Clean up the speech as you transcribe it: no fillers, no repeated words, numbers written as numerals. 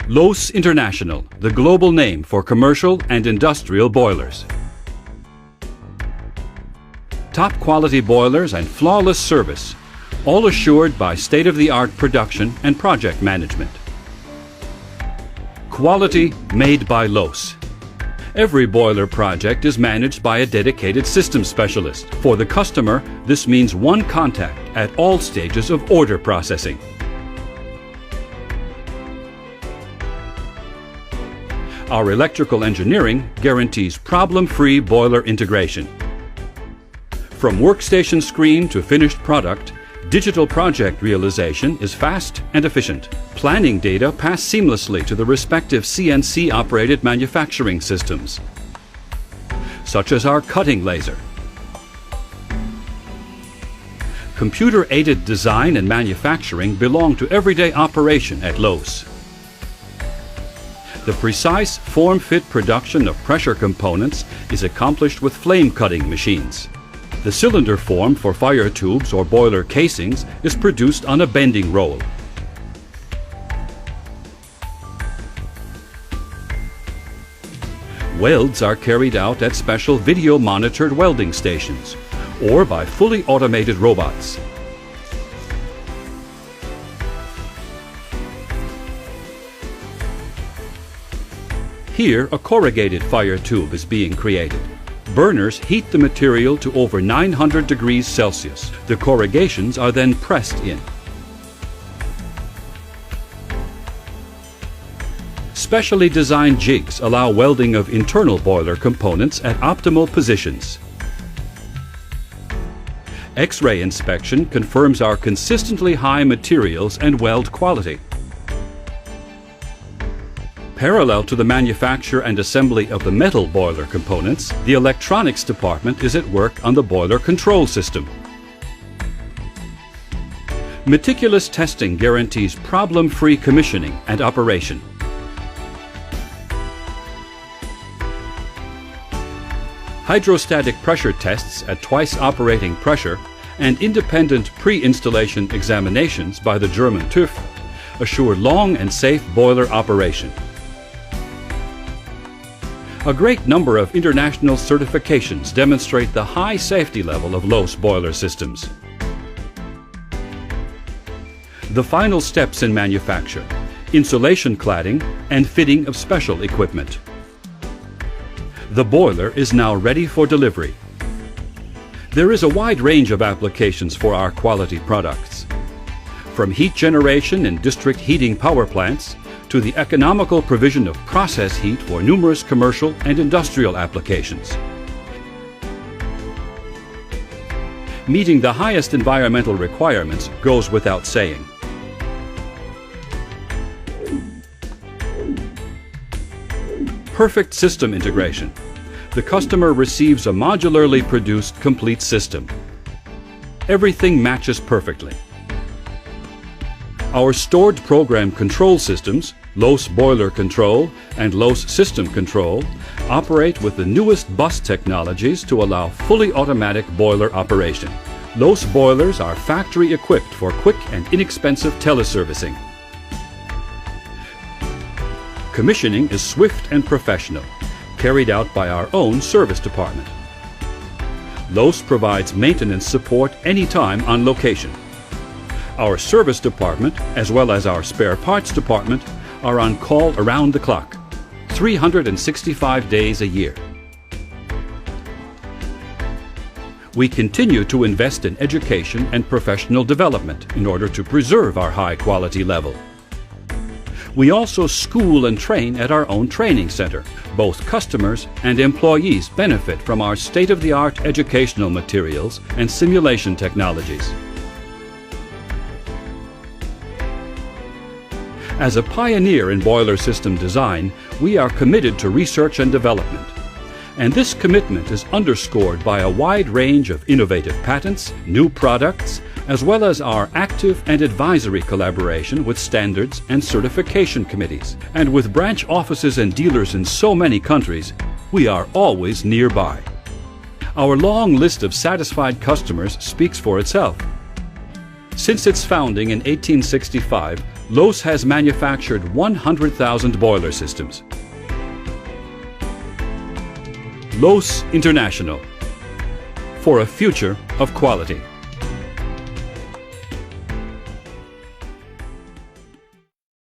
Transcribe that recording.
Loos International, the global name for commercial and industrial boilers. Top quality boilers and flawless service, all assured by state-of-the-art production and project management. Quality made by Loos. Every boiler project is managed by a dedicated system specialist. For the customer, this means one contact at all stages of order processing. Our electrical engineering guarantees problem-free boiler integration. From workstation screen to finished product, digital project realization is fast and efficient. Planning data pass seamlessly to the respective CNC-operated manufacturing systems, such as our cutting laser. Computer-aided design and manufacturing belong to everyday operation at Loos. The precise form-fit production of pressure components is accomplished with flame-cutting machines. The cylinder form for fire tubes or boiler casings is produced on a bending roll. Welds are carried out at special video-monitored welding stations or by fully automated robots. Here, a corrugated fire tube is being created. Burners heat the material to over 900 degrees Celsius. The corrugations are then pressed in. Specially designed jigs allow welding of internal boiler components at optimal positions. X-ray inspection confirms our consistently high materials and weld quality. Parallel to the manufacture and assembly of the metal boiler components, the electronics department is at work on the boiler control system. Meticulous testing guarantees problem-free commissioning and operation. Hydrostatic pressure tests at twice operating pressure and independent pre-installation examinations by the German TÜV assure long and safe boiler operation. A great number of international certifications demonstrate the high safety level of Loos boiler systems. The final steps in manufacture: insulation cladding and fitting of special equipment. The boiler is now ready for delivery. There is a wide range of applications for our quality products, from heat generation in district heating power plants to the economical provision of process heat for numerous commercial and industrial applications. Meeting the highest environmental requirements goes without saying. Perfect system integration. The customer receives a modularly produced complete system. Everything matches perfectly. Our stored program control systems, Loos Boiler Control and Loos System Control, operate with the newest bus technologies to allow fully automatic boiler operation. Loos boilers are factory equipped for quick and inexpensive teleservicing. Commissioning is swift and professional, carried out by our own service department. Loos provides maintenance support anytime on location. Our service department, as well as our spare parts department, are on call around the clock, 365 days a year. We continue to invest in education and professional development in order to preserve our high quality level. We also school and train at our own training center. Both customers and employees benefit from our state-of-the-art educational materials and simulation technologies. As a pioneer in boiler system design, we are committed to research and development. And this commitment is underscored by a wide range of innovative patents, new products, as well as our active and advisory collaboration with standards and certification committees. And with branch offices and dealers in so many countries, we are always nearby. Our long list of satisfied customers speaks for itself. Since its founding in 1865, Loos has manufactured 100,000 boiler systems. Loos International, for a future of quality.